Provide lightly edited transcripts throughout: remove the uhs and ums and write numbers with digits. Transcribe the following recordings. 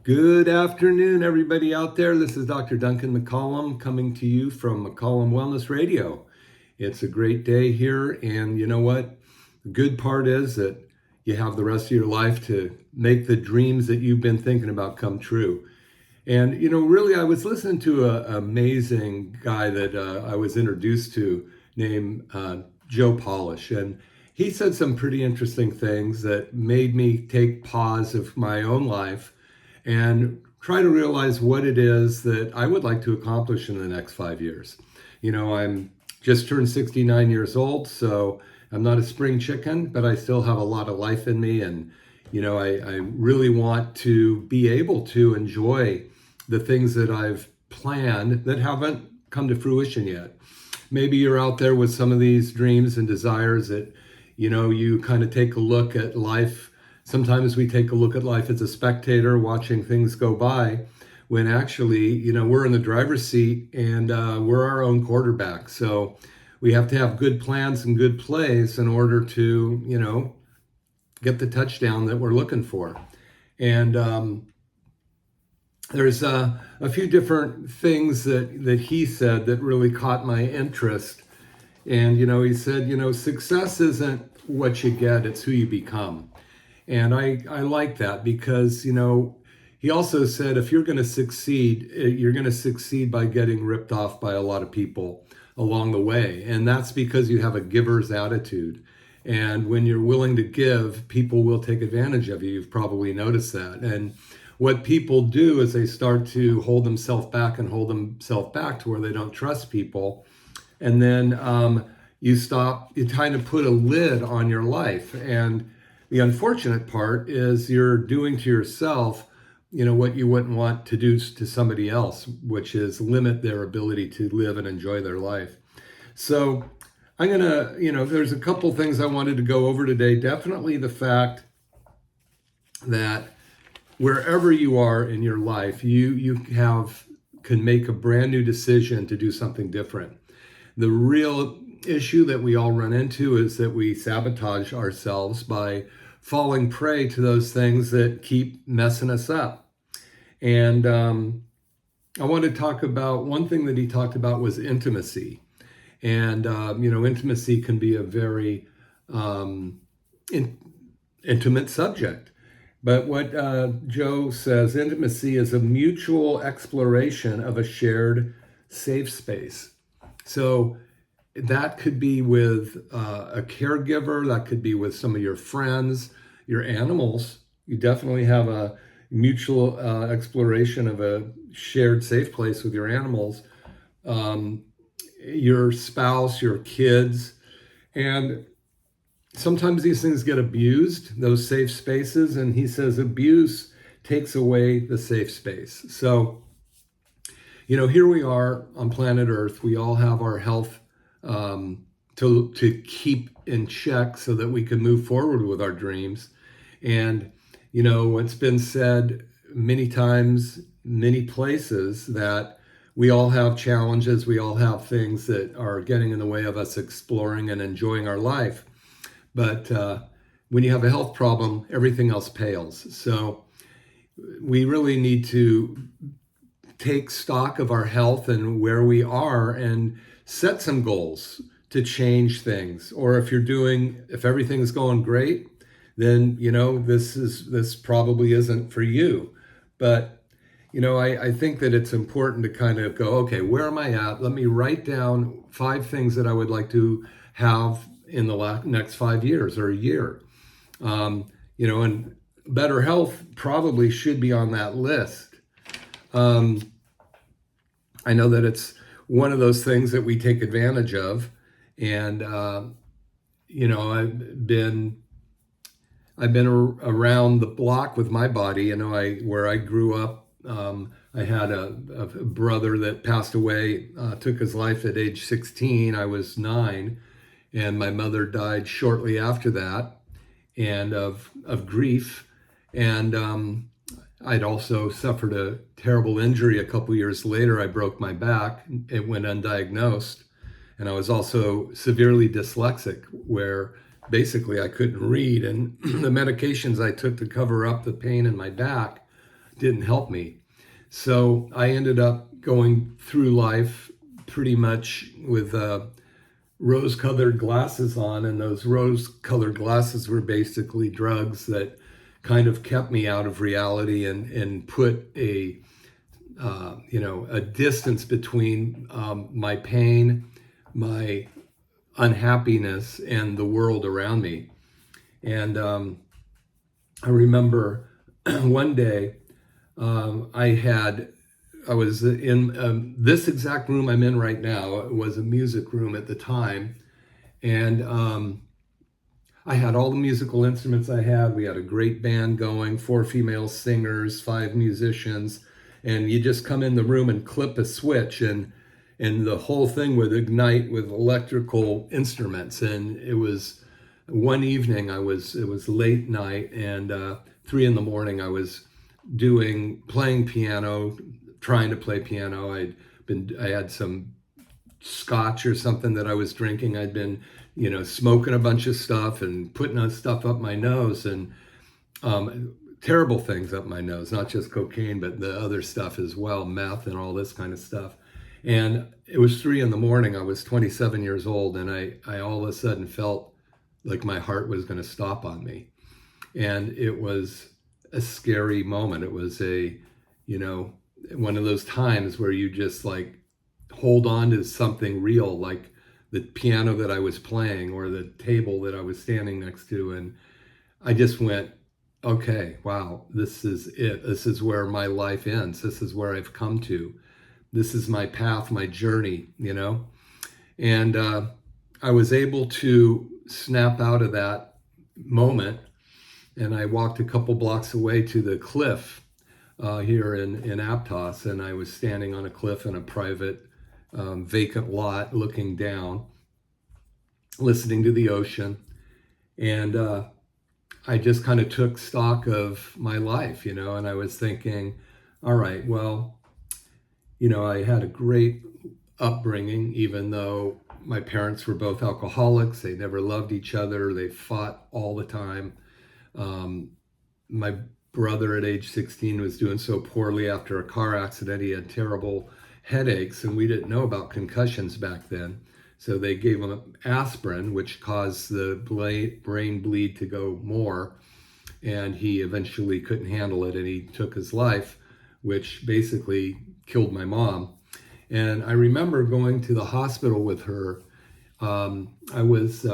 Good afternoon, everybody out there. This is Dr. Duncan McCollum coming to you from McCollum Wellness Radio. It's a great day here, and you know what? The good part is that you have the rest of your life to make the dreams that you've been thinking about come true. And really, I was listening to an amazing guy that I was introduced to named Joe Polish, and he said some pretty interesting things that made me take pause of my own life and try to realize what it is that I would like to accomplish in the next 5 years. I'm just turned 69 years old, so I'm not a spring chicken, but I still have a lot of life in me. And, I really want to be able to enjoy the things that I've planned that haven't come to fruition yet. Maybe you're out there with some of these dreams and desires that, you kind of take a look at life. Sometimes we take a look at life as a spectator watching things go by when actually, we're in the driver's seat and we're our own quarterback. So we have to have good plans and good plays in order to, get the touchdown that we're looking for. And there's a few different things that he said that really caught my interest. And, he said, success isn't what you get, it's who you become. And I like that because, he also said, if you're going to succeed, you're going to succeed by getting ripped off by a lot of people along the way. And that's because you have a giver's attitude. And when you're willing to give, people will take advantage of you. You've probably noticed that. And what people do is they start to hold themselves back to where they don't trust people. And then you kind of put a lid on your life. And the unfortunate part is you're doing to yourself, what you wouldn't want to do to somebody else, which is limit their ability to live and enjoy their life. So I'm going to, there's a couple things I wanted to go over today. Definitely the fact that wherever you are in your life, you can make a brand new decision to do something different. The real issue that we all run into is that we sabotage ourselves by falling prey to those things that keep messing us up. And I want to talk about one thing that he talked about was intimacy. And, intimacy can be a very intimate subject. But what Joe says, intimacy is a mutual exploration of a shared safe space. So that could be with a caregiver, that could be with some of your friends, your animals. You definitely have a mutual exploration of a shared safe place with your animals, your spouse, your kids. And sometimes these things get abused, those safe spaces. And he says abuse takes away the safe space. So, here we are on planet Earth. We all have our health to keep in check so that we can move forward with our dreams. And, it's been said many times, many places that we all have challenges. We all have things that are getting in the way of us exploring and enjoying our life. But when you have a health problem, everything else pales. So we really need to take stock of our health and where we are and set some goals to change things. Or if everything's going great, then, this probably isn't for you. But, I think that it's important to kind of go, okay, where am I at? Let me write down 5 things that I would like to have in the next 5 years or a year. And better health probably should be on that list. I know that it's one of those things that we take advantage of. And, I've been around the block with my body. Where I grew up, I had a brother that passed away, took his life at age 16. I was 9, and my mother died shortly after that, and of grief. And I'd also suffered a terrible injury a couple years later. I broke my back. It went undiagnosed. And I was also severely dyslexic, where basically I couldn't read. And the medications I took to cover up the pain in my back didn't help me. So I ended up going through life pretty much with rose-colored glasses on, and those rose-colored glasses were basically drugs that kind of kept me out of reality and put a distance between my pain, my unhappiness, and the world around me. And I remember one day I was in this exact room I'm in right now. It was a music room at the time, and I had all the musical instruments I had. We had a great band going, 4 female singers, 5 musicians, and you just come in the room and clip a switch, and the whole thing would ignite with electrical instruments. And it was one evening, it was late night, and 3 a.m. I was playing piano, trying to play piano. I had some scotch or something that I was drinking. I'd been, smoking a bunch of stuff and putting stuff up my nose, and terrible things up my nose, not just cocaine, but the other stuff as well, meth and all this kind of stuff. And it was 3 a.m. I was 27 years old, and I all of a sudden felt like my heart was going to stop on me. And it was a scary moment. It was one of those times where you just like hold on to something real, like the piano that I was playing or the table that I was standing next to. And I just went, okay, wow, this is it. This is where my life ends. This is where I've come to. This is my path, my journey, And I was able to snap out of that moment, and I walked a couple blocks away to the cliff here in Aptos, and I was standing on a cliff in a private vacant lot looking down, listening to the ocean. And I just kind of took stock of my life, and I was thinking, all right, well, I had a great upbringing, even though my parents were both alcoholics. They never loved each other. They fought all the time. My brother at age 16 was doing so poorly after a car accident. He had terrible headaches, and we didn't know about concussions back then. So they gave him aspirin, which caused the brain bleed to go more. And he eventually couldn't handle it, and he took his life, which basically killed my mom. And I remember going to the hospital with her. I was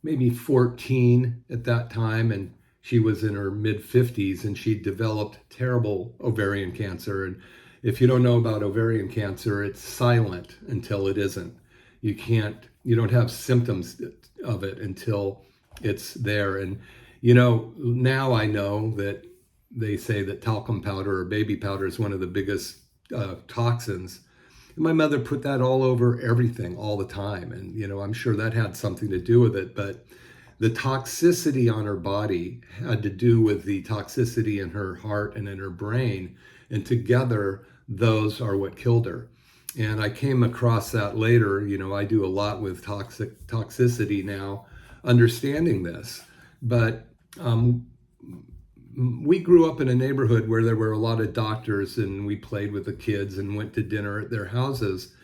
maybe 14 at that time, and she was in her mid-50s, and she developed terrible ovarian cancer. And if you don't know about ovarian cancer, it's silent until it isn't. You don't have symptoms of it until it's there. And, now I know that they say that talcum powder or baby powder is one of the biggest toxins. And my mother put that all over everything all the time. And, I'm sure that had something to do with it. But the toxicity on her body had to do with the toxicity in her heart and in her brain. And together, those are what killed her. And I came across that later. I do a lot with toxicity now, understanding this. But we grew up in a neighborhood where there were a lot of doctors, and we played with the kids and went to dinner at their houses.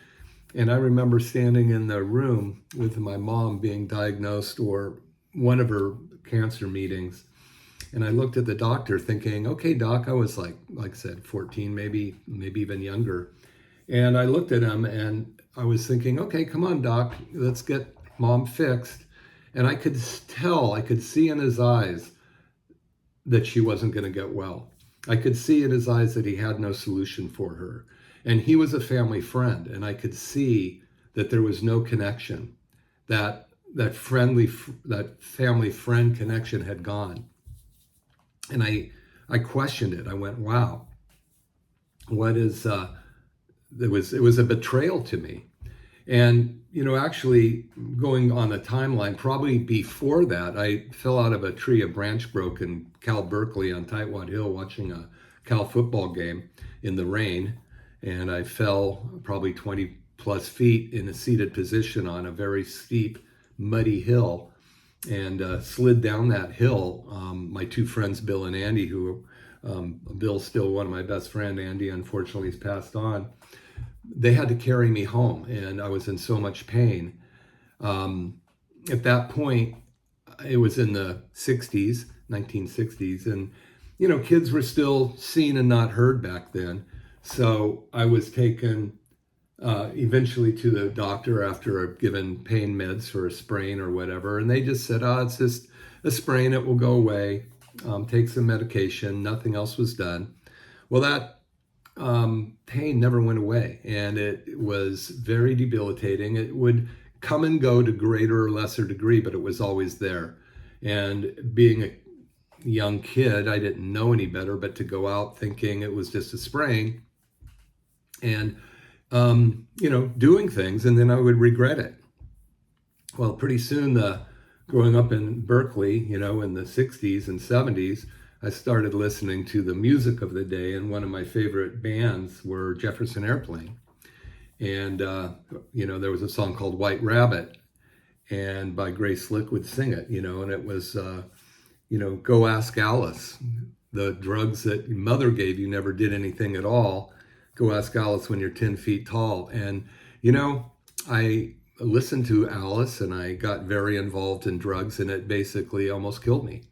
And I remember standing in the room with my mom being diagnosed, or one of her cancer meetings. And I looked at the doctor thinking, okay, doc, I was like I said, 14, maybe even younger. And I looked at him and I was thinking, okay, come on, doc, let's get mom fixed. And I could see in his eyes that she wasn't going to get well. I could see in his eyes that he had no solution for her. And he was a family friend, and I could see that there was no connection, that family friend connection had gone. And I questioned it. I went, wow, what is, it was a betrayal to me. And, actually going on the timeline, probably before that, I fell out of a tree, a branch broke in Cal Berkeley on Tightwad Hill watching a Cal football game in the rain. And I fell probably 20 plus feet in a seated position on a very steep, muddy hill. and slid down that hill. My two friends, Bill and Andy, Bill's still one of my best friends. Andy, unfortunately, has passed on. They had to carry me home, and I was in so much pain. At that point, it was in the 60s, 1960s, and kids were still seen and not heard back then. So I was taken eventually to the doctor after given pain meds for a sprain or whatever, and they just said, it's just a sprain, it will go away. Take some medication. Nothing else was done. Well, that pain never went away, and it was very debilitating. It would come and go to greater or lesser degree, but it was always there. And being a young kid, I didn't know any better but to go out thinking it was just a sprain and doing things, and then I would regret it. Well, pretty soon, growing up in Berkeley, in the 60s and 70s, I started listening to the music of the day, and one of my favorite bands were Jefferson Airplane. And, there was a song called White Rabbit, and by Grace Slick would sing it, and it was, Go Ask Alice. The drugs that your mother gave you never did anything at all. Go ask Alice when you're 10 feet tall. And, I listened to Alice, and I got very involved in drugs, and it basically almost killed me.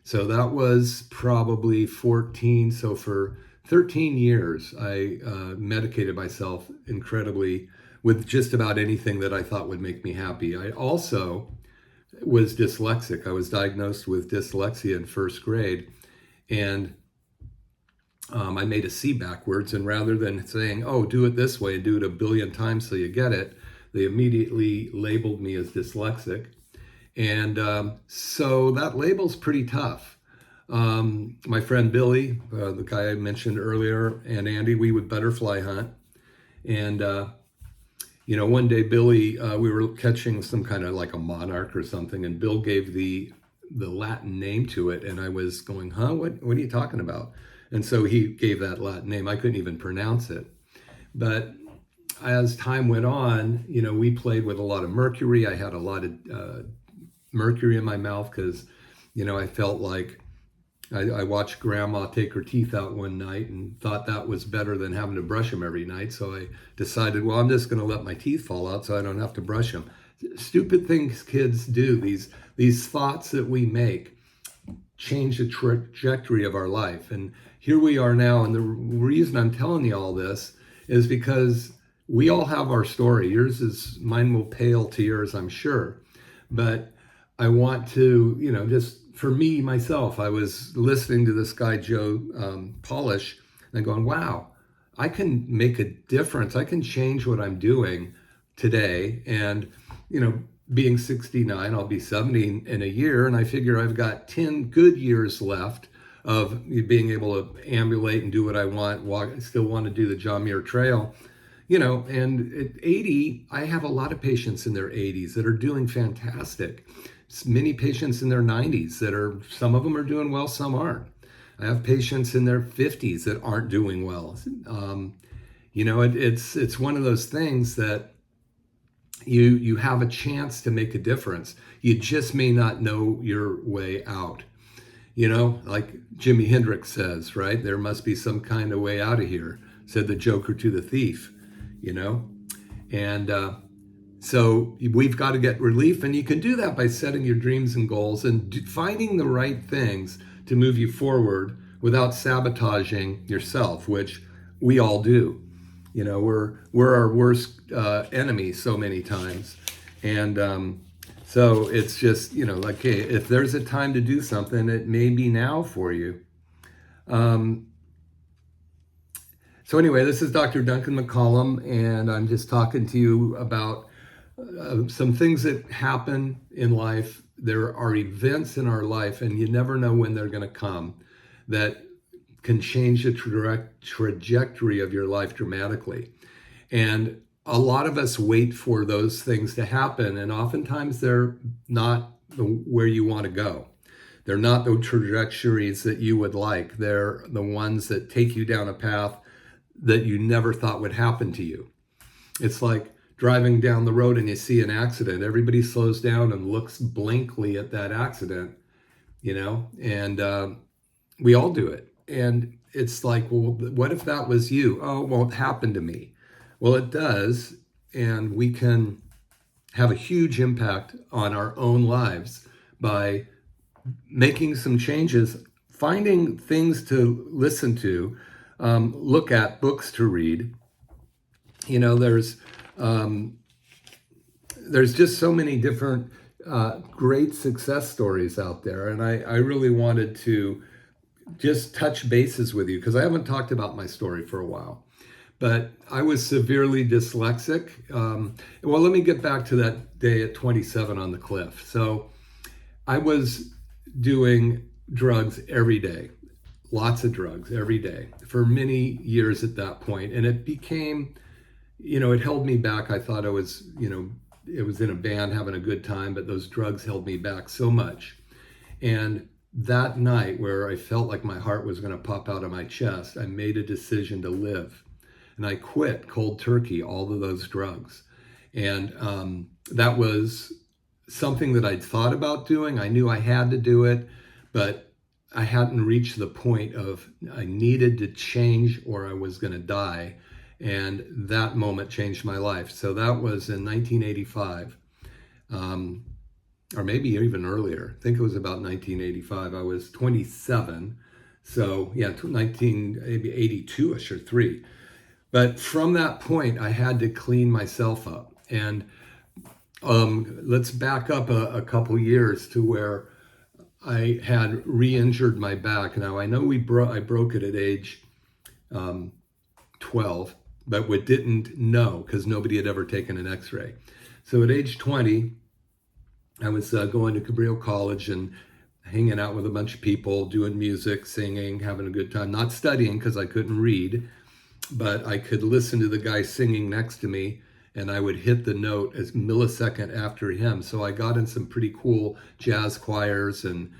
So that was probably 14. So for 13 years, I medicated myself incredibly with just about anything that I thought would make me happy. I also was dyslexic. I was diagnosed with dyslexia in first grade, and I made a C backwards, and rather than saying, do it this way and do it a billion times so you get it, they immediately labeled me as dyslexic. And so that label's pretty tough. My friend Billy, the guy I mentioned earlier, and Andy, we would butterfly hunt. And, one day Billy, we were catching some kind of like a monarch or something, and Bill gave the Latin name to it. And I was going, what are you talking about? And so he gave that Latin name. I couldn't even pronounce it. But as time went on, we played with a lot of mercury. I had a lot of mercury in my mouth because, I felt like I watched Grandma take her teeth out one night and thought that was better than having to brush them every night. So I decided, I'm just going to let my teeth fall out so I don't have to brush them. Stupid things kids do. These thoughts that we make change the trajectory of our life. And here we are now. And the reason I'm telling you all this is because we all have our story. Mine will pale to yours, I'm sure. But I want to, just for me, myself, I was listening to this guy, Joe Polish, and going, wow, I can make a difference. I can change what I'm doing today. And, being 69, I'll be 70 in a year. And I figure I've got 10 good years left of being able to ambulate and do what I want, still want to do the John Muir Trail. And at 80, I have a lot of patients in their 80s that are doing fantastic. Many patients in their 90s some of them are doing well, some aren't. I have patients in their 50s that aren't doing well. It's one of those things that you have a chance to make a difference. You just may not know your way out. Like Jimi Hendrix says, right? There must be some kind of way out of here, said the Joker to the thief. And so we've got to get relief, and you can do that by setting your dreams and goals and finding the right things to move you forward without sabotaging yourself, which we all do. We're our worst enemy so many times. And so it's just, like, hey, if there's a time to do something, it may be now for you. So anyway, this is Dr. Duncan McCollum, and I'm just talking to you about some things that happen in life. There are events in our life, and you never know when they're going to come, that can change the trajectory of your life dramatically. And a lot of us wait for those things to happen, and oftentimes they're not where you want to go. They're not the trajectories that you would like. They're the ones that take you down a path that you never thought would happen to you. It's like driving down the road and you see an accident, everybody slows down and looks blankly at that accident, and we all do it. And it's like, well, what if that was you? Oh, well, it happened to me. Well, it does. And we can have a huge impact on our own lives by making some changes, finding things to listen to, look at, books to read. There's just so many different great success stories out there. And I really wanted to just touch bases with you because I haven't talked about my story for a while. But I was severely dyslexic. Well, let me get back to that day at 27 on the cliff. So I was doing drugs every day, lots of drugs every day for many years at that point. And it became, it held me back. I thought I was, it was in a band having a good time, but those drugs held me back so much. And that night where I felt like my heart was going to pop out of my chest, I made a decision to live. And I quit cold turkey all of those drugs. And that was something that I'd thought about doing. I knew I had to do it, but I hadn't reached the point of I needed to change or I was going to die. And that moment changed my life. So that was in 1985, or maybe even earlier. I think it was about 1985. I was 27. So yeah, 1982-ish or 3. But from that point, I had to clean myself up. And let's back up a couple years to where I had re-injured my back. Now, I know I broke it at age 12, but we didn't know because nobody had ever taken an x-ray. So at age 20, I was going to Cabrillo College and hanging out with a bunch of people, doing music, singing, having a good time, not studying because I couldn't read. But I could listen to the guy singing next to me and I would hit the note as millisecond after him. So I got in some pretty cool jazz choirs and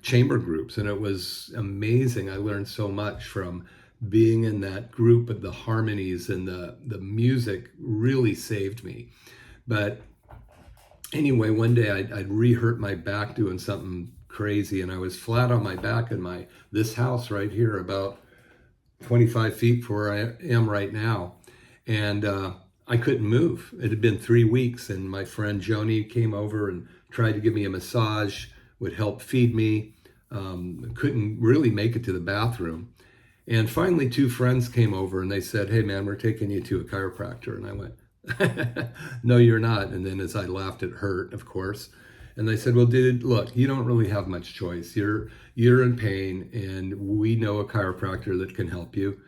chamber groups, and it was amazing. I learned so much from being in that group, of the harmonies and the music really saved me. But anyway, one day I'd re-hurt my back doing something crazy, and I was flat on my back in this house right here, about 25 feet from where I am right now. And I couldn't move. It had been 3 weeks, and my friend Joni came over and tried to give me a massage, would help feed me. Couldn't really make it to the bathroom. And finally, 2 friends came over and they said, "Hey man, we're taking you to a chiropractor." And I went, "No, you're not." And then as I laughed, it hurt, of course. And they said, "Well, dude, look, you don't really have much choice. You're in pain, and we know a chiropractor that can help you."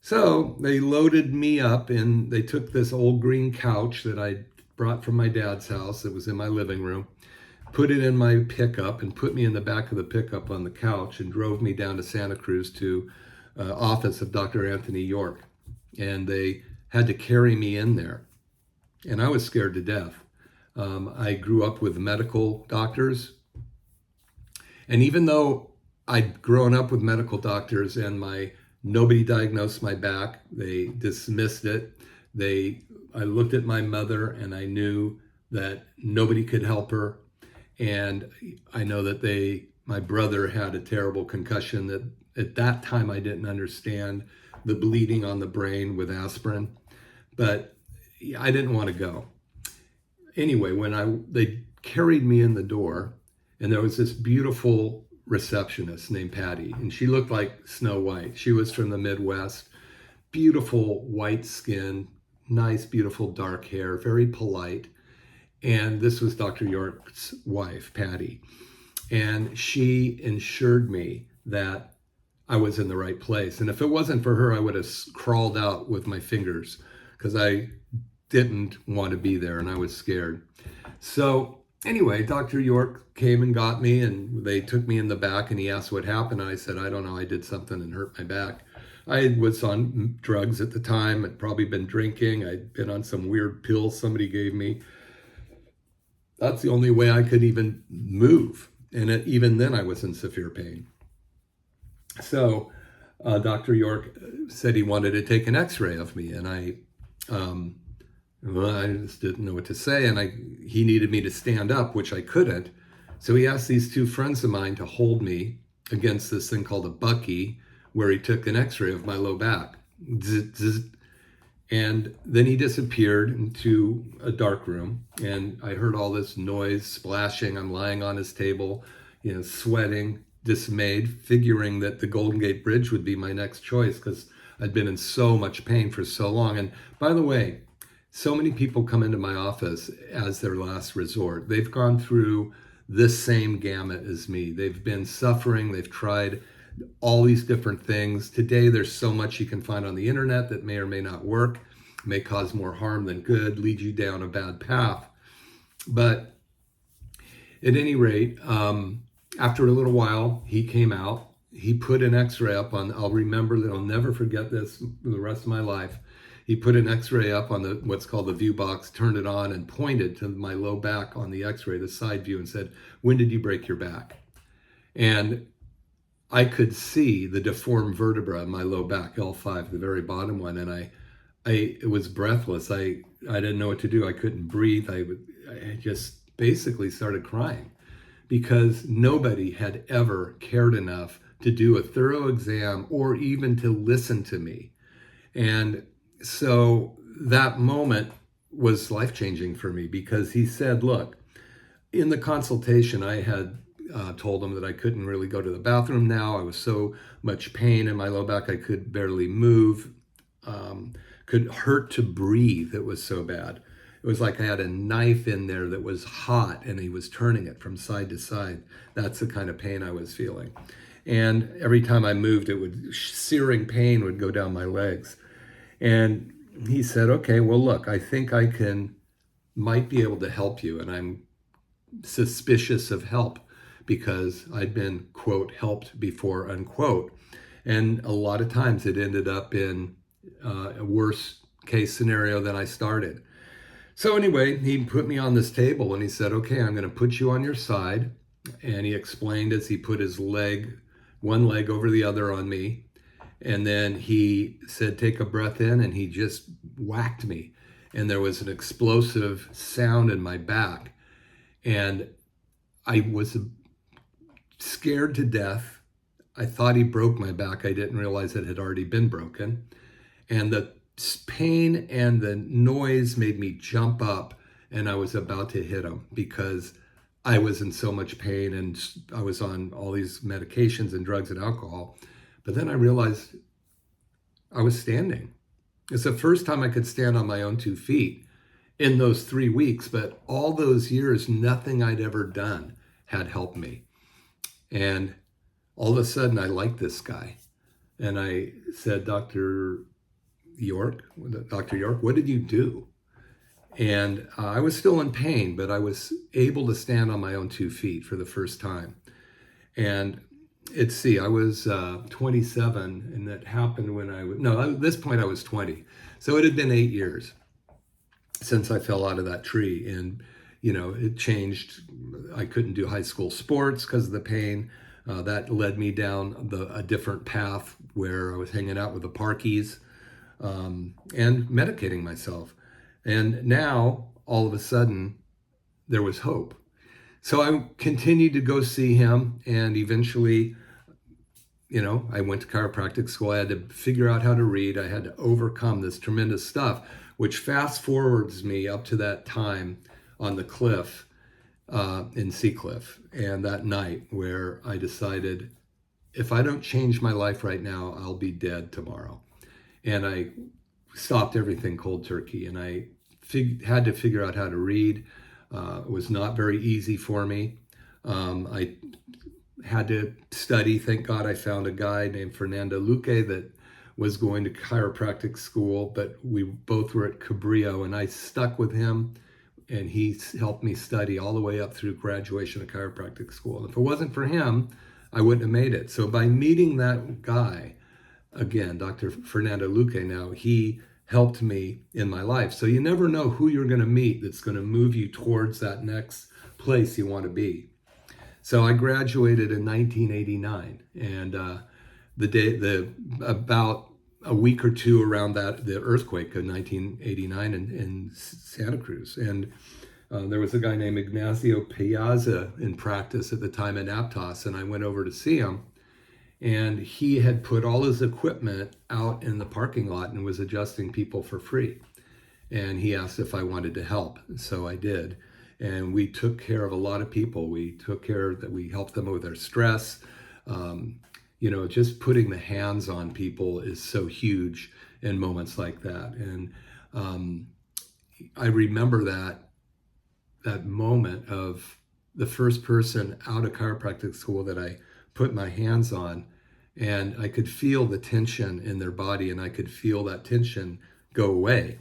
So they loaded me up, and they took this old green couch that I brought from my dad's house that was in my living room, put it in my pickup, and put me in the back of the pickup on the couch, and drove me down to Santa Cruz to office of Dr. Anthony York. And they had to carry me in there, and I was scared to death. I grew up with medical doctors. And even though I'd grown up with medical doctors and nobody diagnosed my back, they dismissed it. I looked at my mother and I knew that nobody could help her. And I know that my brother had a terrible concussion that at that time I didn't understand the bleeding on the brain with aspirin, but I didn't want to go. Anyway, when they carried me in the door, and there was this beautiful receptionist named Patty, and she looked like Snow White. She was from the Midwest, beautiful white skin, nice, beautiful dark hair, very polite. And this was Dr. York's wife, Patty. And she ensured me that I was in the right place. And if it wasn't for her, I would have crawled out with my fingers because I didn't want to be there and I was scared. So anyway, Dr. York came and got me, and they took me in the back, and he asked what happened. And I said, "I don't know, I did something and hurt my back." I was on drugs at the time. I'd probably been drinking. I'd been on some weird pills somebody gave me. That's the only way I could even move. And even then I was in severe pain. So Dr. York said he wanted to take an x-ray of me. And I Well, I just didn't know what to say, and he needed me to stand up, which I couldn't. So he asked these two friends of mine to hold me against this thing called a bucky, where he took an x-ray of my low back. Zzz, zzz. And then he disappeared into a dark room, and I heard all this noise, splashing. I'm lying on his table, sweating, dismayed, figuring that the Golden Gate Bridge would be my next choice because I'd been in so much pain for so long. And by the way, so many people come into my office as their last resort. They've gone through this same gamut as me. They've been suffering. They've tried all these different things. Today, there's so much you can find on the internet that may or may not work, may cause more harm than good, lead you down a bad path. But at any rate, after a little while, he came out. He put an x-ray up on, I'll remember that, I'll never forget this for the rest of my life. He put an x-ray up on what's called the view box, turned it on, and pointed to my low back on the x-ray, the side view, and said, "When did you break your back?" And I could see the deformed vertebra in my low back, L5, the very bottom one, and I was breathless. I didn't know what to do. I couldn't breathe. I just basically started crying because nobody had ever cared enough to do a thorough exam or even to listen to me. And so that moment was life-changing for me because he said, look, in the consultation, I had told him that I couldn't really go to the bathroom now. I was so much pain in my low back, I could barely move, could hurt to breathe. It was so bad. It was like I had a knife in there that was hot and he was turning it from side to side. That's the kind of pain I was feeling. And every time I moved, searing pain would go down my legs. And he said, okay, well, look, I think I might be able to help you. And I'm suspicious of help because I'd been, quote, helped before, unquote. And a lot of times it ended up in a worse case scenario than I started. So anyway, he put me on this table and he said, okay, I'm going to put you on your side. And he explained as he put his one leg over the other on me. And then he said, take a breath in, and he just whacked me. And there was an explosive sound in my back. And I was scared to death. I thought he broke my back. I didn't realize it had already been broken. And the pain and the noise made me jump up, and I was about to hit him because I was in so much pain and I was on all these medications and drugs and alcohol. But then I realized I was standing. It's the first time I could stand on my own 2 feet in those 3 weeks, but all those years, nothing I'd ever done had helped me. And all of a sudden, I liked this guy. And I said, Dr. York, what did you do? And I was still in pain, but I was able to stand on my own 2 feet for the first time. And I was 27, and that happened when at this point I was 20. So it had been 8 years since I fell out of that tree. And, it changed. I couldn't do high school sports because of the pain. That led me down a different path where I was hanging out with the parkies and medicating myself. And now, all of a sudden, there was hope. So I continued to go see him, and eventually, I went to chiropractic school. I had to figure out how to read. I had to overcome this tremendous stuff, which fast forwards me up to that time on the cliff in Seacliff, and that night where I decided, if I don't change my life right now, I'll be dead tomorrow. And I stopped everything cold turkey, and I had to figure out how to read. It was not very easy for me. I had to study. Thank God I found a guy named Fernando Luque that was going to chiropractic school, but we both were at Cabrillo, and I stuck with him, and he helped me study all the way up through graduation of chiropractic school. And if it wasn't for him, I wouldn't have made it. So by meeting that guy, again, Dr. Fernando Luque now, he helped me in my life. So you never know who you're going to meet that's going to move you towards that next place you want to be. So I graduated in 1989, and about a week or two around the earthquake of 1989 in Santa Cruz. And there was a guy named Ignacio Piazza in practice at the time in Aptos, and I went over to see him. And he had put all his equipment out in the parking lot and was adjusting people for free. And he asked if I wanted to help. So I did. And we took care of a lot of people. We helped them with their stress. Just putting the hands on people is so huge in moments like that. And I remember that moment of the first person out of chiropractic school that I put my hands on, and I could feel the tension in their body, and I could feel that tension go away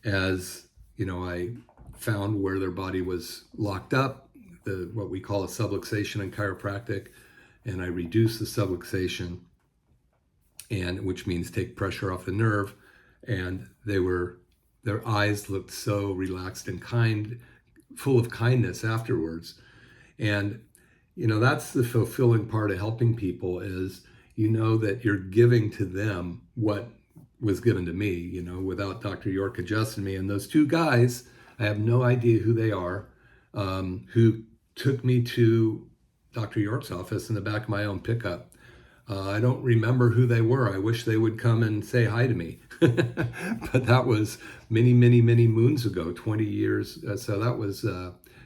as, I found where their body was locked up, what we call a subluxation in chiropractic, and I reduced the subluxation, and which means take pressure off the nerve, and their eyes looked so relaxed and kind, full of kindness afterwards. And that's the fulfilling part of helping people is, that you're giving to them what was given to me, without Dr. York adjusting me. And those two guys, I have no idea who they are, who took me to Dr. York's office in the back of my own pickup. I don't remember who they were. I wish they would come and say hi to me. But that was many, many, many moons ago, 20 years. So that was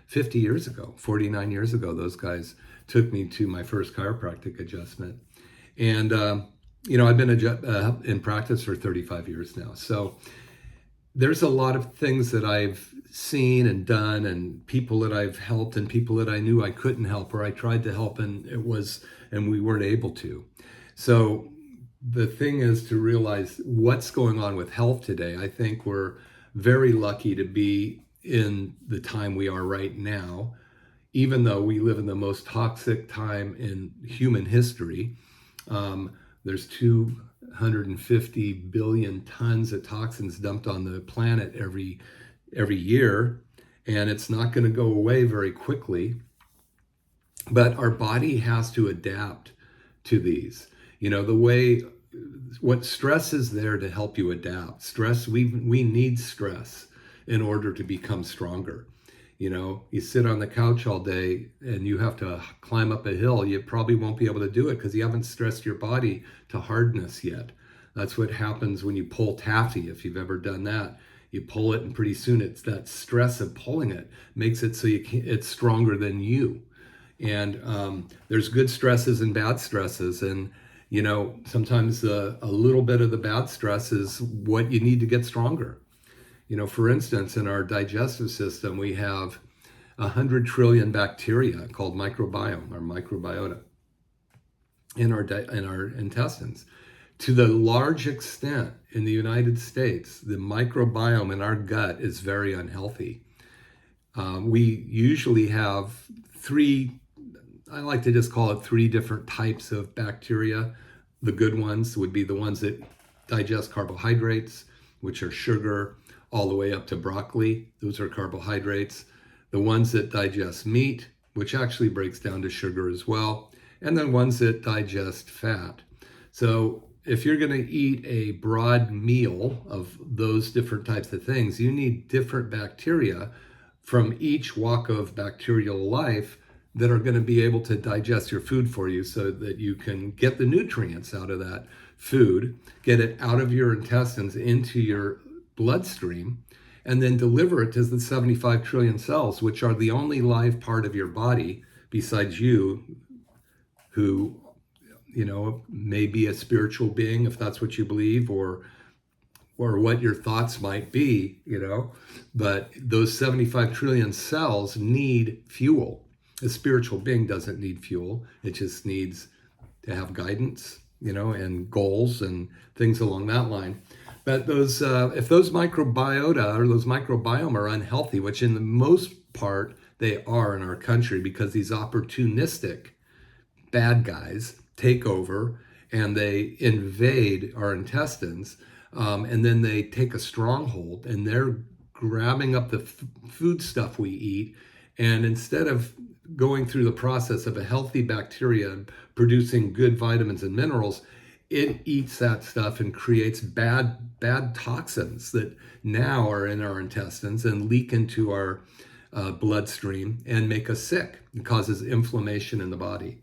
50 years ago, 49 years ago, those guys took me to my first chiropractic adjustment. And, I've been in practice for 35 years now. So there's a lot of things that I've seen and done, and people that I've helped and people that I knew I couldn't help, or I tried to help and we weren't able to. So the thing is to realize what's going on with health today. I think we're very lucky to be in the time we are right now, even though we live in the most toxic time in human history. There's 250 billion tons of toxins dumped on the planet every year, and it's not going to go away very quickly. But our body has to adapt to these. What stress is there to help you adapt. Stress, we need stress in order to become stronger. You sit on the couch all day and you have to climb up a hill, you probably won't be able to do it because you haven't stressed your body to hardness yet. That's what happens when you pull taffy, if you've ever done that. You pull it and pretty soon it's that stress of pulling it makes it so it's stronger than you. And there's good stresses and bad stresses. And, sometimes a little bit of the bad stress is what you need to get stronger. For instance, in our digestive system, we have 100 trillion bacteria called microbiome or microbiota in our intestines. To the large extent in the United States, the microbiome in our gut is very unhealthy. We usually have I like to just call it three different types of bacteria. The good ones would be the ones that digest carbohydrates, which are sugar, all the way up to broccoli. Those are carbohydrates. The ones that digest meat, which actually breaks down to sugar as well. And then ones that digest fat. So if you're going to eat a broad meal of those different types of things, you need different bacteria from each walk of bacterial life that are going to be able to digest your food for you so that you can get the nutrients out of that food, get it out of your intestines into your bloodstream, and then deliver it to the 75 trillion cells, which are the only live part of your body besides you, who, may be a spiritual being, if that's what you believe, or what your thoughts might be, but those 75 trillion cells need fuel. A spiritual being doesn't need fuel. It just needs to have guidance, and goals and things along that line. But those, if those microbiota or those microbiome are unhealthy, which in the most part they are in our country, because these opportunistic bad guys take over and they invade our intestines, and then they take a stronghold and they're grabbing up the food stuff we eat, and instead of going through the process of a healthy bacteria producing good vitamins and minerals, it eats that stuff and creates bad toxins that now are in our intestines and leak into our bloodstream and make us sick. It causes inflammation in the body.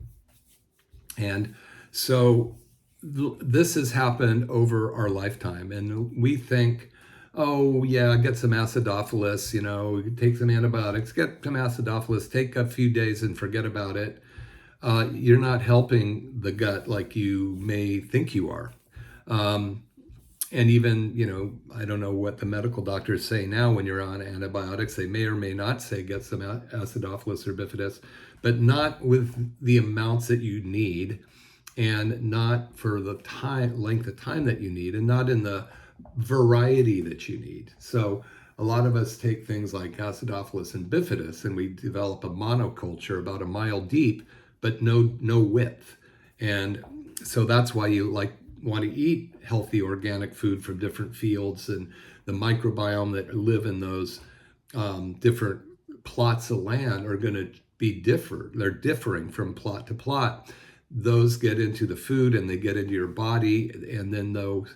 And so this has happened over our lifetime. And we think, oh yeah, get some acidophilus, take some antibiotics, get some acidophilus, take a few days and forget about it. You're not helping the gut like you may think you are. And even, I don't know what the medical doctors say now when you're on antibiotics. They may or may not say get some acidophilus or bifidus, but not with the amounts that you need, and not for the length of time that you need, and not in the variety that you need. So a lot of us take things like acidophilus and bifidus, and we develop a monoculture about a mile deep, but no width. And so that's why you want to eat healthy organic food from different fields, and the microbiome that live in those different plots of land are going to be different. They're differing from plot to plot. Those get into the food and they get into your body, and then those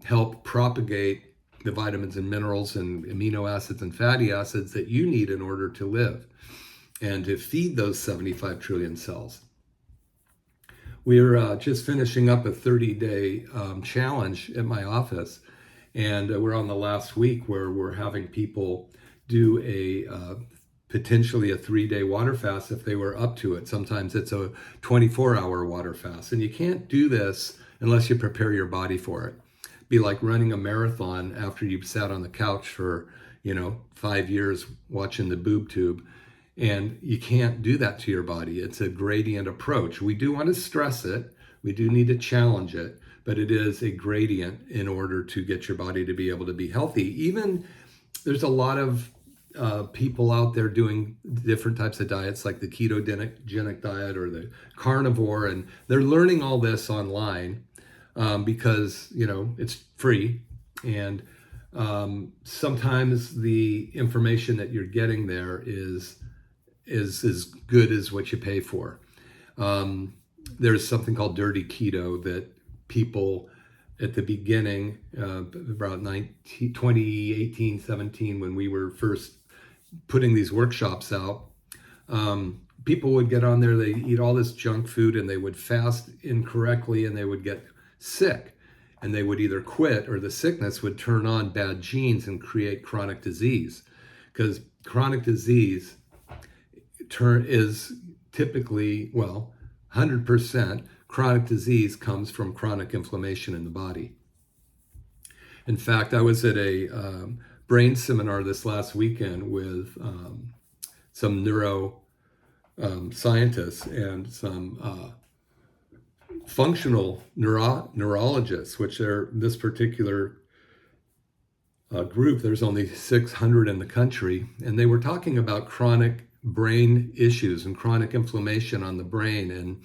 help propagate the vitamins and minerals and amino acids and fatty acids that you need in order to live and to feed those 75 trillion cells. We're just finishing up a 30-day challenge at my office, and we're on the last week where we're having people do potentially a 3-day water fast if they were up to it. Sometimes it's a 24-hour water fast, and you can't do this unless you prepare your body for it. Be like running a marathon after you've sat on the couch for 5 years watching the boob tube. And you can't do that to your body. It's a gradient approach. We do want to stress it. We do need to challenge it, but it is a gradient in order to get your body to be able to be healthy. Even there's a lot of people out there doing different types of diets, like the ketogenic diet or the carnivore, and they're learning all this online because it's free. And sometimes the information that you're getting there is as good as what you pay for. There's something called dirty keto that people at the beginning, about 2018, 17, when we were first putting these workshops out, people would get on there, they eat all this junk food, and they would fast incorrectly, and they would get sick, and they would either quit, or the sickness would turn on bad genes and create chronic disease. Because chronic disease is typically, 100% chronic disease comes from chronic inflammation in the body. In fact, I was at a brain seminar this last weekend with some neuro scientists and some functional neurologists, which are this particular group. There's only 600 in the country, and they were talking about chronic brain issues and chronic inflammation on the brain, and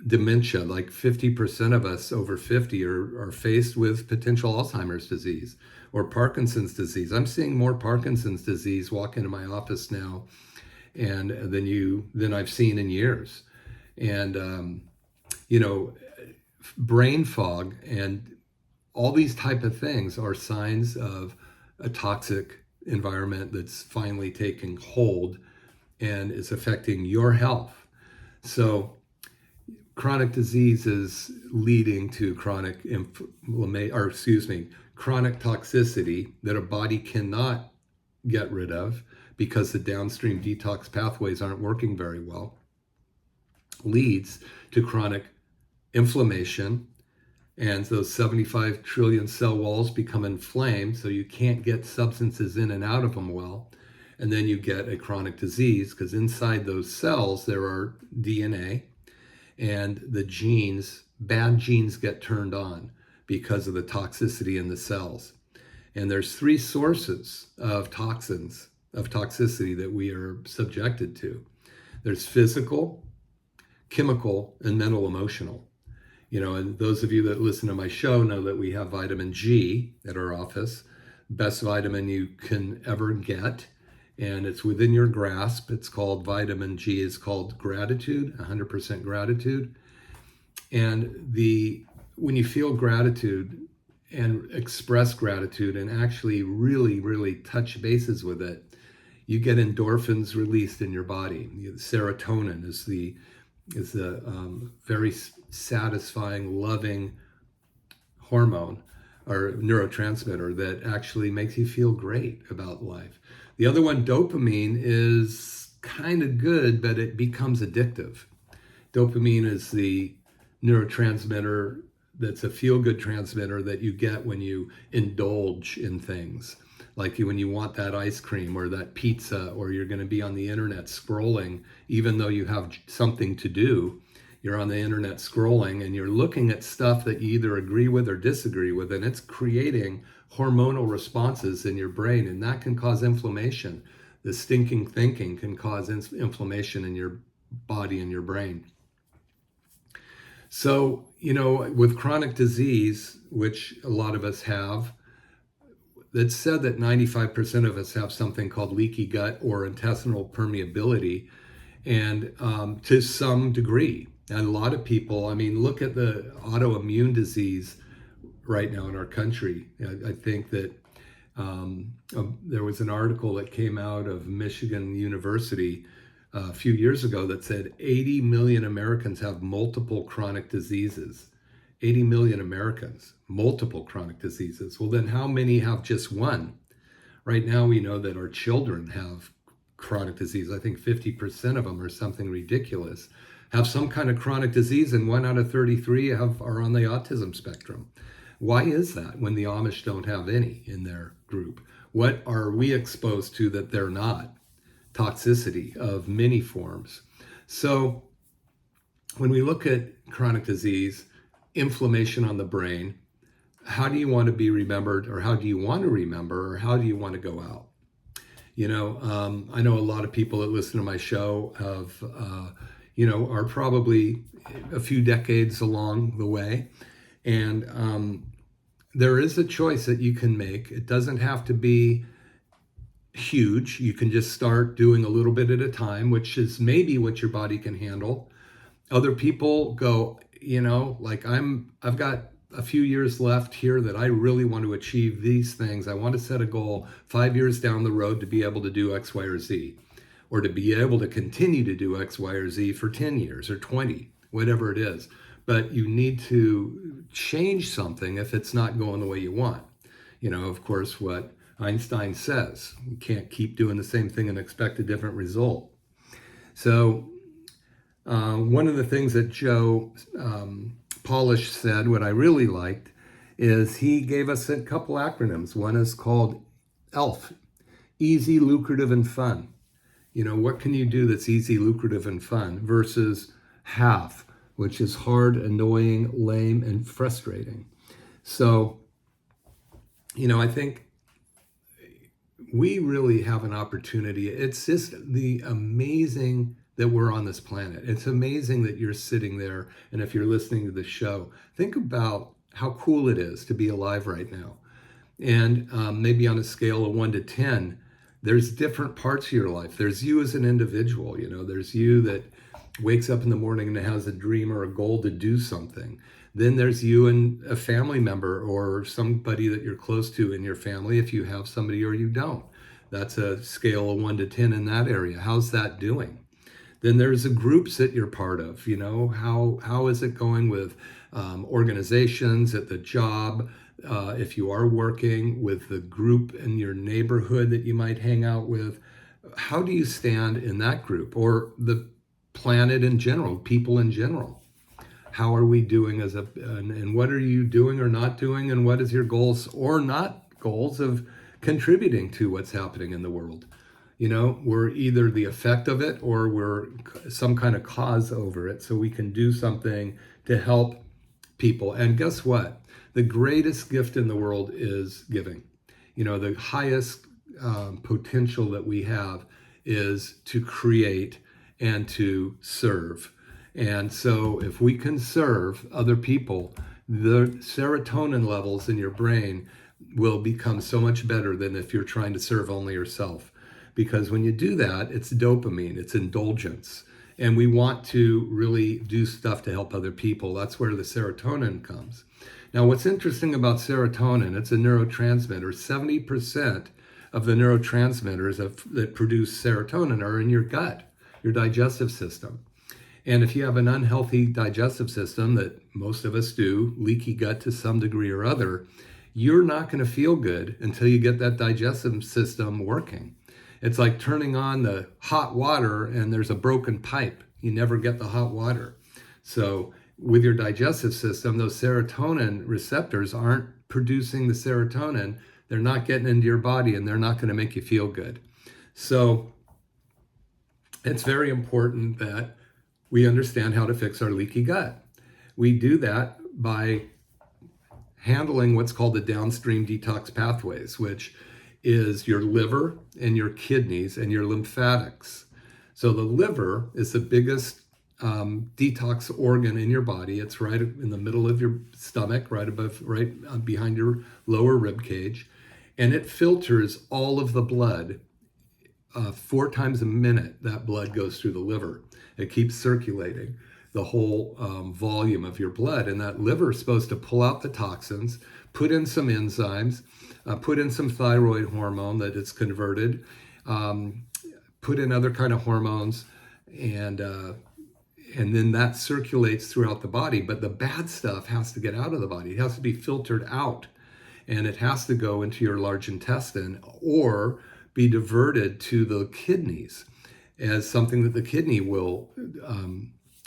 dementia. Like 50% of us over 50 are faced with potential Alzheimer's disease or Parkinson's disease. I'm seeing more Parkinson's disease walk into my office now and than I've seen in years. And brain fog and all these type of things are signs of a toxic environment that's finally taking hold and is affecting your health. So chronic disease is leading to chronic toxicity that a body cannot get rid of because the downstream detox pathways aren't working very well, leads to chronic inflammation, and those 75 trillion cell walls become inflamed, so you can't get substances in and out of them well. And then you get a chronic disease because inside those cells there are DNA, and the bad genes get turned on because of the toxicity in the cells. And there's 3 sources of toxicity that we are subjected to. There's physical, chemical, and mental emotional. And those of you that listen to my show know that we have vitamin G at our office, best vitamin you can ever get, and it's within your grasp. It's called vitamin G, is called gratitude, 100% gratitude. And the when you feel gratitude and express gratitude and actually really, really touch bases with it, you get endorphins released in your body. Serotonin is the very satisfying, loving hormone or neurotransmitter that actually makes you feel great about life. The other one, dopamine, is kind of good, but it becomes addictive. Dopamine is the neurotransmitter that's a feel-good transmitter that you get when you indulge in things. Like when you want that ice cream or that pizza, or you're going to be on the internet scrolling, even though you have something to do, you're on the internet scrolling and you're looking at stuff that you either agree with or disagree with, and it's creating hormonal responses in your brain, and that can cause inflammation. The stinking thinking can cause inflammation in your body and your brain. So, with chronic disease, which a lot of us have, it's said that 95% of us have something called leaky gut or intestinal permeability, and to some degree. And a lot of people, look at the autoimmune disease right now in our country. I think that there was an article that came out of Michigan University a few years ago that said 80 million Americans have multiple chronic diseases. 80 million Americans, multiple chronic diseases. Well, then how many have just one? Right now, we know that our children have chronic disease. I think 50% of them, or something ridiculous, have some kind of chronic disease, and 1 out of 33 are on the autism spectrum. Why is that when the Amish don't have any in their group? What are we exposed to that they're not? Toxicity of many forms. So when we look at chronic disease, inflammation on the brain, how do you want to be remembered, or how do you want to remember, or how do you want to go out? I know a lot of people that listen to my show are probably a few decades along the way. And there is a choice that you can make. It doesn't have to be huge. You can just start doing a little bit at a time, which is maybe what your body can handle. Other people go, I've got a few years left here that I really want to achieve these things. I want to set a goal 5 years down the road to be able to do X, Y, or Z, or to be able to continue to do X, Y, or Z for 10 years or 20, whatever it is. But you need to change something if it's not going the way you want. Of course, what Einstein says, you can't keep doing the same thing and expect a different result. So one of the things that Joe Polish said, what I really liked, is he gave us a couple acronyms. One is called ELF, easy, lucrative, and fun. What can you do that's easy, lucrative, and fun, versus HALF, which is hard, annoying, lame, and frustrating. So, I think we really have an opportunity. It's just the amazing that we're on this planet. It's amazing that you're sitting there, and if you're listening to the show, think about how cool it is to be alive right now. And maybe on a scale of 1 to 10, there's different parts of your life. There's you as an individual. There's you that wakes up in the morning and has a dream or a goal to do something. Then there's you and a family member or somebody that you're close to in your family, if you have somebody or you don't. That's a scale of 1 to 10 in that area. How's that doing? Then there's the groups that you're part of. How is it going with organizations, at the job, if you are working with the group in your neighborhood that you might hang out with? How do you stand in that group, or the planet in general, people in general? How are we doing and what are you doing or not doing, and what is your goals or not goals of contributing to what's happening in the world? We're either the effect of it or we're some kind of cause over it, so we can do something to help people. And guess what? The greatest gift in the world is giving. The highest potential that we have is to create and to serve. And so if we can serve other people, the serotonin levels in your brain will become so much better than if you're trying to serve only yourself. Because when you do that, it's dopamine, it's indulgence. And we want to really do stuff to help other people. That's where the serotonin comes. Now, what's interesting about serotonin, it's a neurotransmitter. 70% of the neurotransmitters that produce serotonin are in your gut, your digestive system. And if you have an unhealthy digestive system, that most of us do, leaky gut to some degree or other, you're not going to feel good until you get that digestive system working. It's like turning on the hot water and there's a broken pipe. You never get the hot water. So with your digestive system, those serotonin receptors aren't producing the serotonin. They're not getting into your body, and they're not going to make you feel good. So it's very important that we understand how to fix our leaky gut. We do that by handling what's called the downstream detox pathways, which is your liver and your kidneys and your lymphatics. So the liver is the biggest detox organ in your body. It's right in the middle of your stomach, right behind your lower rib cage, and it filters all of the blood. 4 times a minute, that blood goes through the liver. It keeps circulating the whole volume of your blood, and that liver is supposed to pull out the toxins, put in some enzymes, put in some thyroid hormone that it's converted, put in other kind of hormones, and then that circulates throughout the body. But the bad stuff has to get out of the body. It has to be filtered out, and it has to go into your large intestine or be diverted to the kidneys as something that the kidney will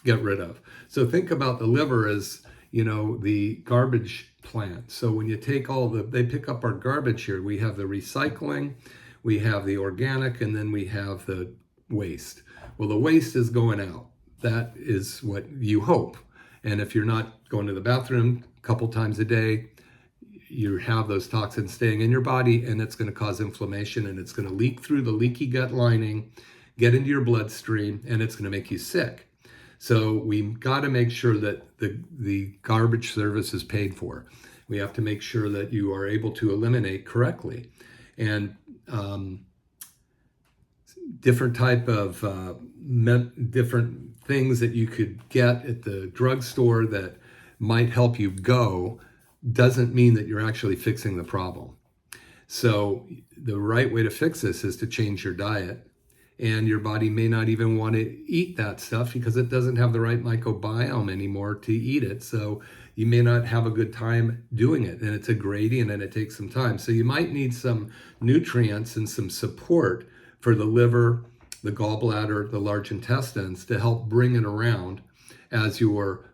get rid of. So think about the liver as, the garbage plant. So when you take they pick up our garbage here. We have the recycling, we have the organic, and then we have the waste. Well, the waste is going out. That is what you hope. And if you're not going to the bathroom a couple times a day, you have those toxins staying in your body, and it's going to cause inflammation, and it's going to leak through the leaky gut lining, get into your bloodstream, and it's going to make you sick. So we've got to make sure that the garbage service is paid for. We have to make sure that you are able to eliminate correctly. And different type of different things that you could get at the drugstore that might help you go doesn't mean that you're actually fixing the problem. So the right way to fix this is to change your diet. And your body may not even want to eat that stuff because it doesn't have the right microbiome anymore to eat it. So you may not have a good time doing it. And it's a gradient and it takes some time. So you might need some nutrients and some support for the liver, the gallbladder, the large intestines to help bring it around as you're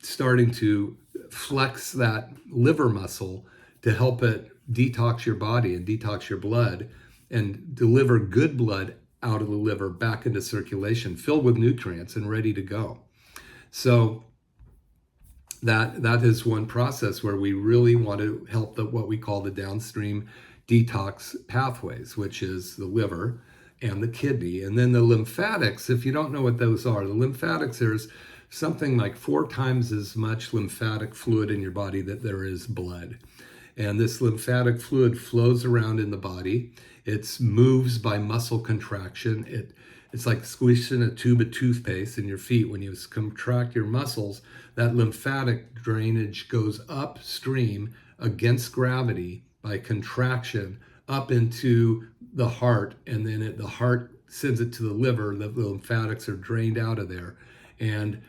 starting to flex that liver muscle to help it detox your body and detox your blood and deliver good blood out of the liver back into circulation, filled with nutrients and ready to go. So that is one process where we really want to help what we call the downstream detox pathways, which is the liver and the kidney. And then the lymphatics, if you don't know what those are, the lymphatics, there's something like 4 times as much lymphatic fluid in your body that there is blood. And this lymphatic fluid flows around in the body. It moves by muscle contraction. It's like squishing a tube of toothpaste in your feet. When you contract your muscles, that lymphatic drainage goes upstream against gravity by contraction up into the heart, and then the heart sends it to the liver. The lymphatics are drained out of there and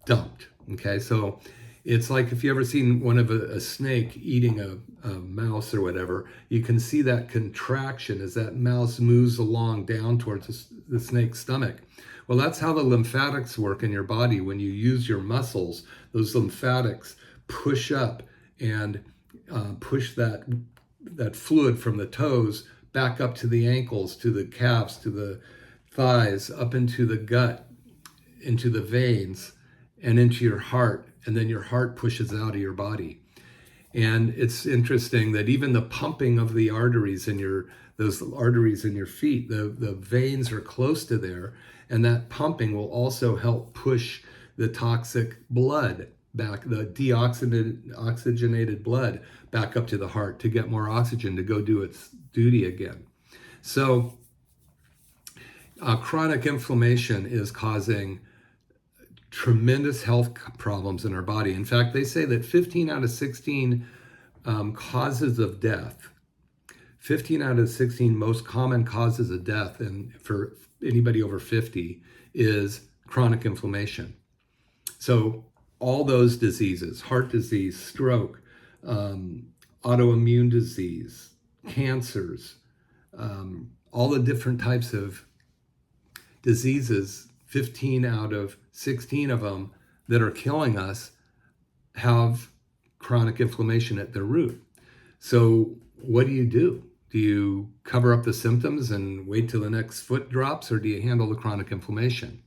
dumped. Okay, so it's like if you ever seen one of a snake eating a mouse or whatever, you can see that contraction as that mouse moves along down towards the snake's stomach. Well, that's how the lymphatics work in your body. When you use your muscles, those lymphatics push up and push that fluid from the toes back up to the ankles, to the calves, to the thighs, up into the gut, into the veins, and into your heart. And then your heart pushes out of your body. And it's interesting that even the pumping of the arteries in those arteries in your feet, the veins are close to there, and that pumping will also help push the toxic blood back, the deoxygenated blood back up to the heart to get more oxygen to go do its duty again. So chronic inflammation is causing tremendous health problems in our body. In fact, they say that 15 out of 16 causes of death, 15 out of 16 most common causes of death, and for anybody over 50, is chronic inflammation. So all those diseases, heart disease, stroke, autoimmune disease, cancers, all the different types of diseases, 15 out of 16 of them that are killing us have chronic inflammation at their root. So what do? Do you cover up the symptoms and wait till the next foot drops, or do you handle the chronic inflammation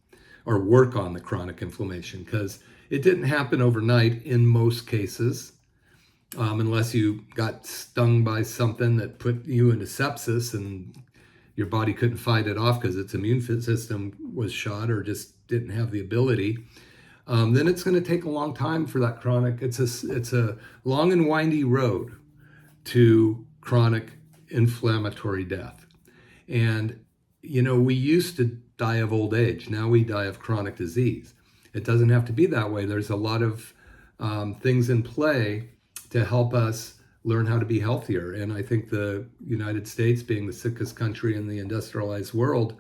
or work on the chronic inflammation? Because it didn't happen overnight in most cases, unless you got stung by something that put you into sepsis and your body couldn't fight it off because its immune system was shot or just didn't have the ability. Then it's going to take a long time for that chronic. It's a long and windy road to chronic inflammatory death. And, we used to die of old age. Now we die of chronic disease. It doesn't have to be that way. There's a lot of things in play to help us learn how to be healthier. And I think the United States, being the sickest country in the industrialized world,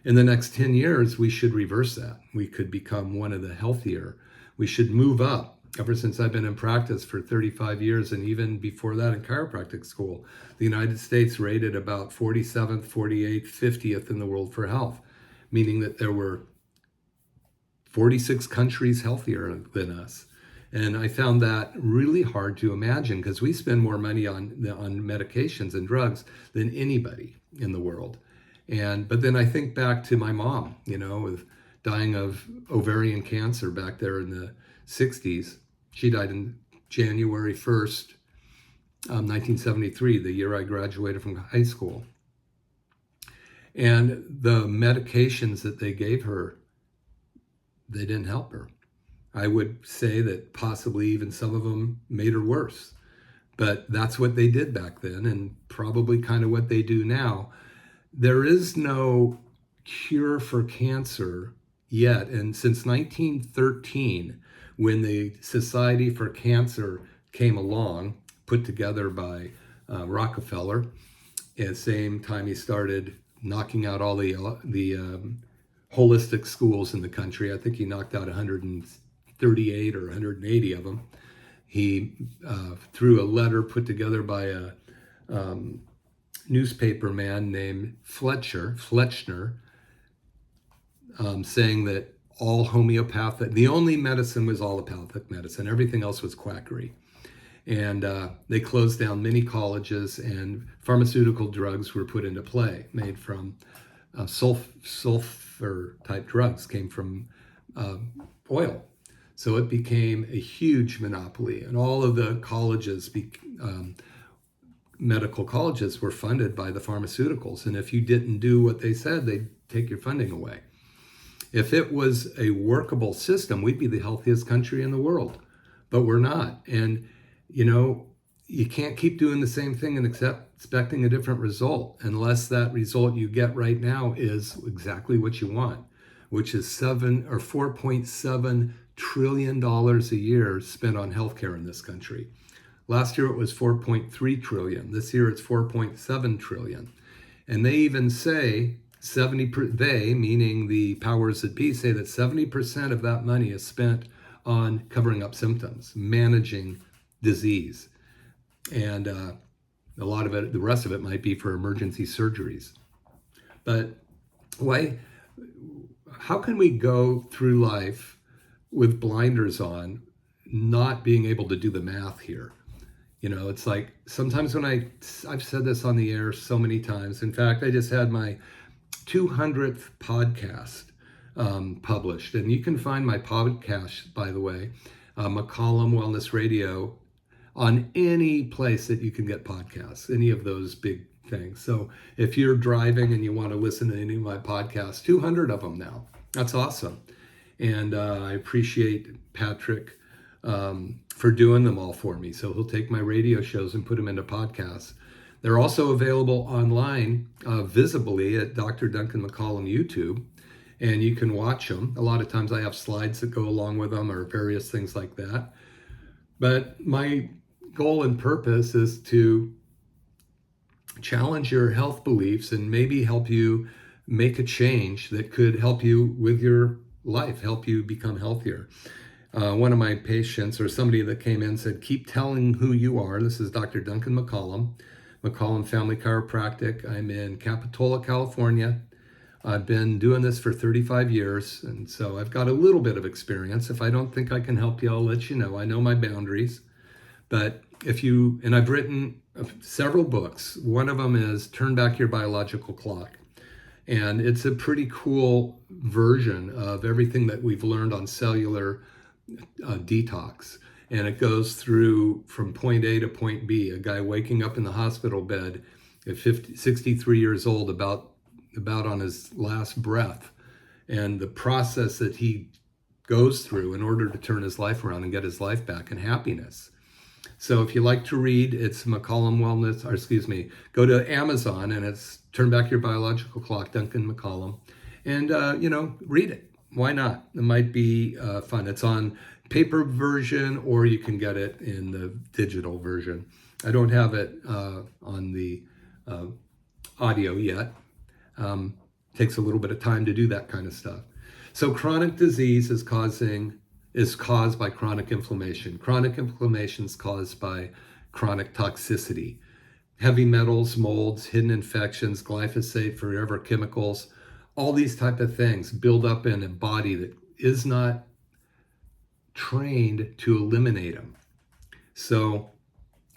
in the next 10 years, we should reverse that. We could become one of the healthier. We should move up. Ever since I've been in practice for 35 years, and even before that in chiropractic school, the United States rated about 47th, 48th, 50th in the world for health, meaning that there were 46 countries healthier than us. And I found that really hard to imagine, because we spend more money on medications and drugs than anybody in the world. But then I think back to my mom, with dying of ovarian cancer back there in the 60s. She died in January 1st, 1973, the year I graduated from high school. And the medications that they gave her, they didn't help her. I would say that possibly even some of them made her worse. But that's what they did back then, and probably kind of what they do now. There is no cure for cancer yet. And since 1913, when the Society for Cancer came along, put together by Rockefeller, at the same time he started knocking out all the holistic schools in the country. I think he knocked out 138 or 180 of them. He, through a letter put together by a newspaper man named Fletcher, saying that all homeopathic, the only medicine was allopathic medicine. Everything else was quackery. And they closed down many colleges, and pharmaceutical drugs were put into play, made from sulfur type drugs, came from oil. So it became a huge monopoly, and all of the colleges, medical colleges, were funded by the pharmaceuticals. And if you didn't do what they said, they'd take your funding away. If it was a workable system, we'd be the healthiest country in the world, but we're not. And, you can't keep doing the same thing and expecting a different result unless that result you get right now is exactly what you want, which is $4.7 trillion a year spent on healthcare in this country. Last year it was 4.3 trillion. This year it's 4.7 trillion. And they even say they, meaning the powers that be, say that 70% of that money is spent on covering up symptoms, managing disease. And a lot of it, the rest of it might be for emergency surgeries. But how can we go through life with blinders on, not being able to do the math here? It's like sometimes when I've said this on the air so many times. In fact, I just had my 200th podcast published. And you can find my podcast, by the way, McCollum Wellness Radio, on any place that you can get podcasts, any of those big things. So if you're driving and you want to listen to any of my podcasts, 200 of them now. That's awesome. And I appreciate Patrick for doing them all for me. So he'll take my radio shows and put them into podcasts. They're also available online visibly at Dr. Duncan McCollum YouTube. and you can watch them. A lot of times I have slides that go along with them or various things like that. But my goal and purpose is to challenge your health beliefs and maybe help you make a change that could help you with your life, help you become healthier. One of my patients, or somebody that came in, said, keep telling who you are. This is Dr. Duncan McCollum, McCollum Family Chiropractic. I'm in Capitola, California. I've been doing this for 35 years, and so I've got a little bit of experience. If I don't think I can help you, I'll let you know. I know my boundaries. But and I've written several books. One of them is Turn Back Your Biological Clock. And it's a pretty cool version of everything that we've learned on cellular detox. And it goes through from point A to point B, a guy waking up in the hospital bed at 63 years old, about on his last breath, and the process that he goes through in order to turn his life around and get his life back and happiness. So if you like to read, it's McCollum Wellness, go to Amazon, and it's Turn Back Your Biological Clock, Duncan McCollum, and, read it. Why not? It might be fun. It's on paper version, or you can get it in the digital version. I don't have it on the audio yet. Takes a little bit of time to do that kind of stuff. So chronic disease is caused by chronic inflammation. Chronic inflammation is caused by chronic toxicity. Heavy metals, molds, hidden infections, glyphosate, forever chemicals, all these type of things build up in a body that is not trained to eliminate them. So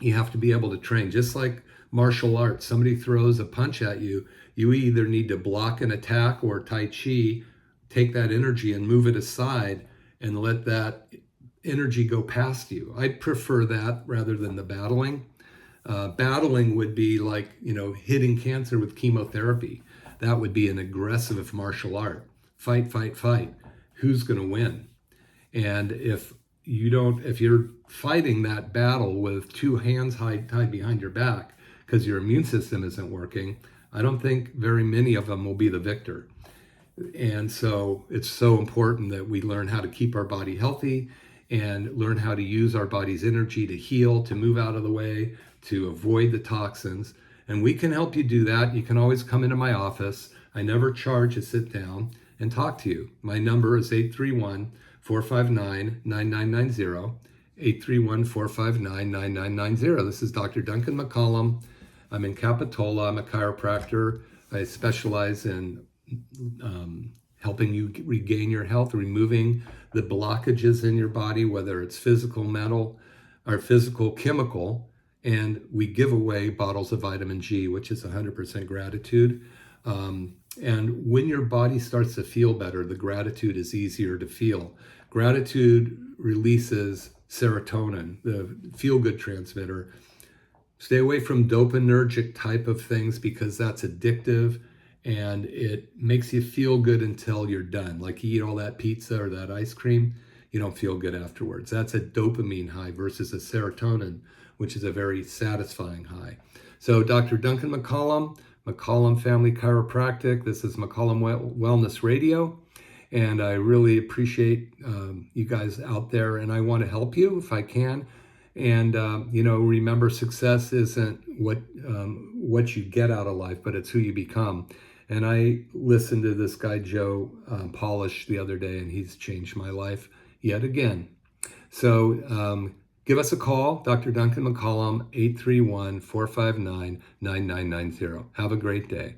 you have to be able to train. Just like martial arts, somebody throws a punch at you, you either need to block an attack or Tai Chi, take that energy and move it aside and let that energy go past you. I prefer that rather than the battling. Battling would be like, hitting cancer with chemotherapy. That would be an aggressive martial art. Fight, fight, fight. Who's going to win? And if you're fighting that battle with two hands tied behind your back because your immune system isn't working, I don't think very many of them will be the victor. And so it's so important that we learn how to keep our body healthy and learn how to use our body's energy to heal, to move out of the way, to avoid the toxins. And we can help you do that. You can always come into my office. I never charge to sit down and talk to you. My number is 831-459-9990, 831-459-9990. This is Dr. Duncan McCollum. I'm in Capitola. I'm a chiropractor. I specialize in helping you regain your health, removing the blockages in your body, whether it's physical, mental, or physical, chemical. And we give away bottles of vitamin G, which is 100% gratitude. And when your body starts to feel better, the gratitude is easier to feel. Gratitude releases serotonin, the feel-good transmitter. Stay away from dopaminergic type of things because that's addictive and it makes you feel good until you're done. Like you eat all that pizza or that ice cream, you don't feel good afterwards. That's a dopamine high versus a serotonin, which is a very satisfying high. So Dr. Duncan McCollum, McCollum Family Chiropractic. This is McCollum Wellness Radio. And I really appreciate you guys out there, and I want to help you if I can. And, remember, success isn't what you get out of life, but it's who you become. And I listened to this guy, Joe Polish, the other day, and he's changed my life yet again. So give us a call, Dr. Duncan McCollum, 831-459-9990. Have a great day.